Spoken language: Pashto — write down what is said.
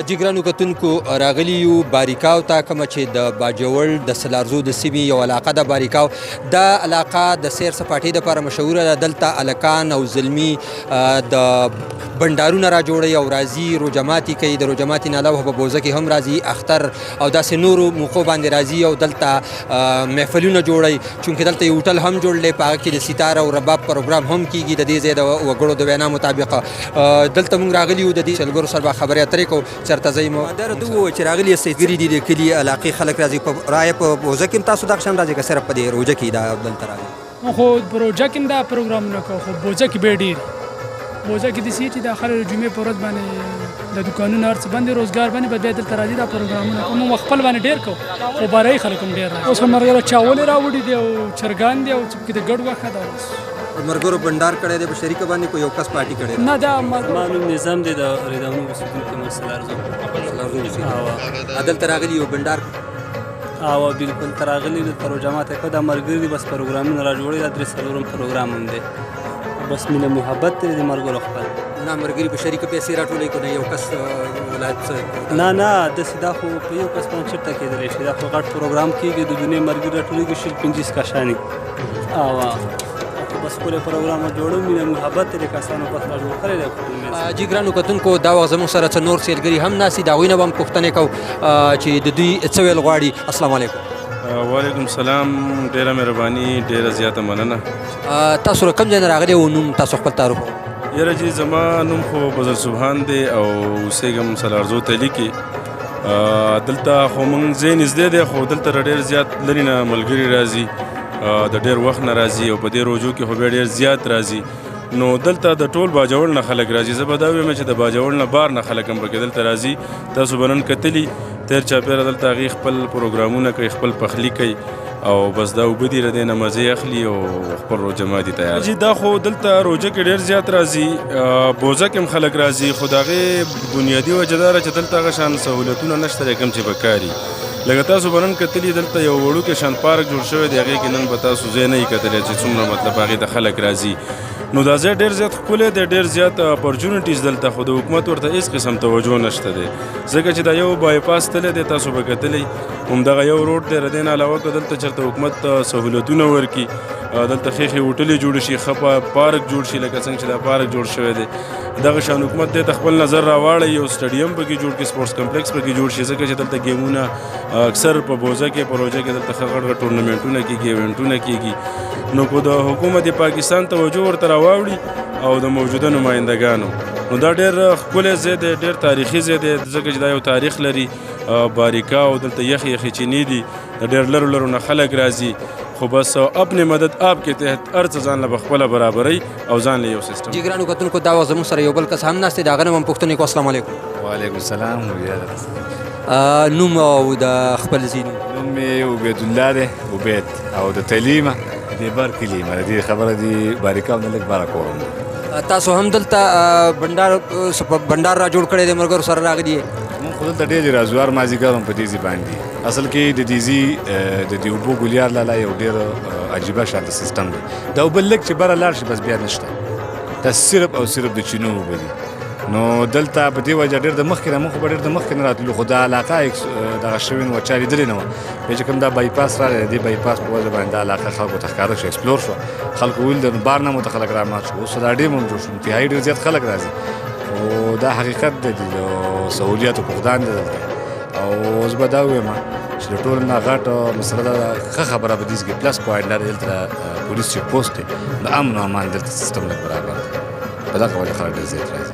جګرانو کتونکو راغلي یو باریکاو ته کومه چې د باجوړ د سلارزو د سیمې یو علاقه ده. باریکاو دا علاقه د سیر سپاټۍ دپاره مشهوره ده. دلته هلکان او زلمي د بنډارونه را جوړوي او راځي روژه ماتي کوي. د روژه ماتي نه علاوه په بوزه کې هم راځي، اختر او داسې نورو موقعو باندې راځي او دلته محفلونه جوړوي. چونکې دلته یو هوټل هم جوړ دی، په هغه کې د سیتار او رباب پروګرام هم کیږي. د دې ځای د وګړو د وینا مطابق دلته موږ راغلي یو، د دې ملګرو سره به خبرې اترې کوو. چېرته ځئ مو دا راته ووایه چې راغلي یاست ګري دي د کلي علاقې خلک راځي. په رایه په بوزه کې هم تاسو دغه شان راځئ که صرف په دې روژه کې دا دلته راغلي؟ خو په روژه کې دا پروګرامونه کوو، خو بوزه کې به ډېر بوزه کې داسې چې د خلک د جمعې په ورځ باندې د دوکانونو هر څه بند روزګار باندې به بیا دلته راځي دا پروګرامونه کوو. موږ خپل باندې ډېر کوو، خو بهرني خلک هم ډېر راځي. اوس هم ملګرو چاولې راوړي دي او چرګان دي او څوک د ګډ غوښه ده. ملګرو بنډار کړی دی، په شریکه باندې کوئی یو کس پارټي کړی دی؟ نه دا زما نوم نظام دی، د ریداونو اوسېدونکی یم سلارزو. دلته راغلي یو بنډار؟ بلکل ته راغلي دلته روژه ماتی کوو. دا ملګري دي بس پروګرامونه را جوړوي. دا 3-4 پروګرام هم دی، بس مینه محبت دی د ملګرو خپل. نه ملګري په شریکه پیسې راټولوي که نه یو کس ولایت؟ نه داسې دا خو په یو کس باندې چېرته کېدلی شي. دا خو غټ پروګرام کېږي، د دنیا ملګري راټولېږي 20-25 کسانې. بس ښکلی پروګرام جوړو، مینه محبت دی د کسانو بس را جوړ کړی دی. جګرانو کتونکو دا وخت زموږ سره څه نور سیلګري هم ناست دي، د هغوی نه به هم پوښتنې کوو چې د دوی څه ویل غواړي. السلام علیکم. وعلیکم السلام. ډېره مهرباني، ډېره زیاته مننه. تاسو له کوم ځای نه راغلي او نوم تاسو خپل تعارف وکړئ؟ یاره جی زما نوم خو بزر سبحان دی او اوسېږم سلارزو تلي کې. دلته خو موږ ځای نږدې دی، خو دلته ډېر زیات لرې نه ملګري راځي، د ډېر وخت نه راځي او په دې روژو کې خو بیا ډېر زیات راځي. نو دلته د ټول باجوړ نه خلک راځي. زه به دا ویم چې د باجوړ نه بار نه خلک هم پکې دلته راځي. تاسو به نن کتلي تېر چاپېره دلته هغې خپل پروګرامونه کوي، خپل پخلي کوي او بس دا اوبه دي، د دې نه مزې اخلي او خپل روژه ماتي تیار. جي دا خو دلته روژه کې ډېر زیات راځي. بوزه کې هم خلک راځي، خو د هغې بنیادي وجه دا ده چې دلته هغه شان سهولتونه نشته دی کوم چې پکار وي. لکه تاسو به نن کتلي دلته یو وړوکی شان پارک جوړ شوی دی، هغې کې نن به تاسو ځای نه یي کتلی چې څومره مطلب هغې ته خلک راځي. نو دا ځای ډېر زیات ښکلی دی، ډېر زیات اپورچونیټیز دلته، خو د حکومت ورته هېڅ قسم توجه نشته دی، ځکه چې دا یو بایپاس تللی دی. تاسو به کتلی همدغه یو روډ دی. د دې نه علاوه که دلته چېرته حکومت سهولتونه ورکړي، دلته ښې هوټلې جوړې شي، ښه پارک جوړ شي، لکه څنګه چې دا پارک جوړ شوی دی، دغه شان حکومت دې ته خپل نظر راواړوي، یو سټیډیم پکې جوړ کړي، سپورټس کمپلیکس پکې جوړ شي، ځکه چې دلته ګیمونه اکثر په بوزه کې په روژه کې دلته ښه غټ غټ ټورنمنټونه کېږي، ایونټونه کېږي. نو که د حکومت پاکستان توجه ورته راواوړي او د موجوده نمایندګانو، نو دا ډېر ښکلی ځای دی، ډېر تاریخي ځای دی، ځکه چې دا یو تاریخ لري. باریکا او دلته یخې یخې چینې دي، د ډېر لرو نه خلک راځي. خو بس اپنے مدد آپ کے تحت هر څه ځان له پخپله برابروي او ځان له یو سیسټم. جګرانو کتونکو دا وخت زموږ سره یو بل کس هم ناست دی، د هغه نه به هم پوښتنې کوو. السلام علیکم. وعلیکم السلام. نوم او د خپل ځای نوم مې عبید الله دی، عبید، او د تلیمه د بر کلي یم. د دې خبره دی باریکا نه لږ باره کورم دی. تاسو هم دلته بنډار را جوړ کړی دی، ملګرو سره راغلي یې؟ مونږ خو دلته ډېر راځو، هر مازدیګر هم په دې ځای باندې. اصل کې د دې د دې اوبو ګلیار لاله یو ډېر عجیبه شانته سیسټم دی. دا اوبه لږ چې بره لاړ شي بس بیا نشته، دا صرف او صرف د چینو اوبه دي. نو دلته په دې وجه ډېر د مخکې نه موږ خو به ډېر د مخکې نه راتلو، خو دا علاقه دغه شوې نه وه، چا لیدلې نه وه. بیا چې کوم دا بایپاس راغی، د دې بایپاس په وجه باندې دا علاقه خلکو ته ښکاره شوه، ایکسپلور شوه. خلکو ویل د بار نه مو ته خلک رامات شو. اوس سټاډیم هم جوړ شو، انتهایي ډېر زیات خلک راځي. او دا حقیقت دی، د سهولیاتو فقدان دی دلته. او اوس به دا ووایم چې د ټولو نه غټه مسله ده، ښه خبره په دې کې پلس پوینټ دا دی، دلته پولیس چیک پوسټ دی، د امن او امان دلته سیسټم لږ برابر دی. په دغه وجه خلک ډېر زیات راځي.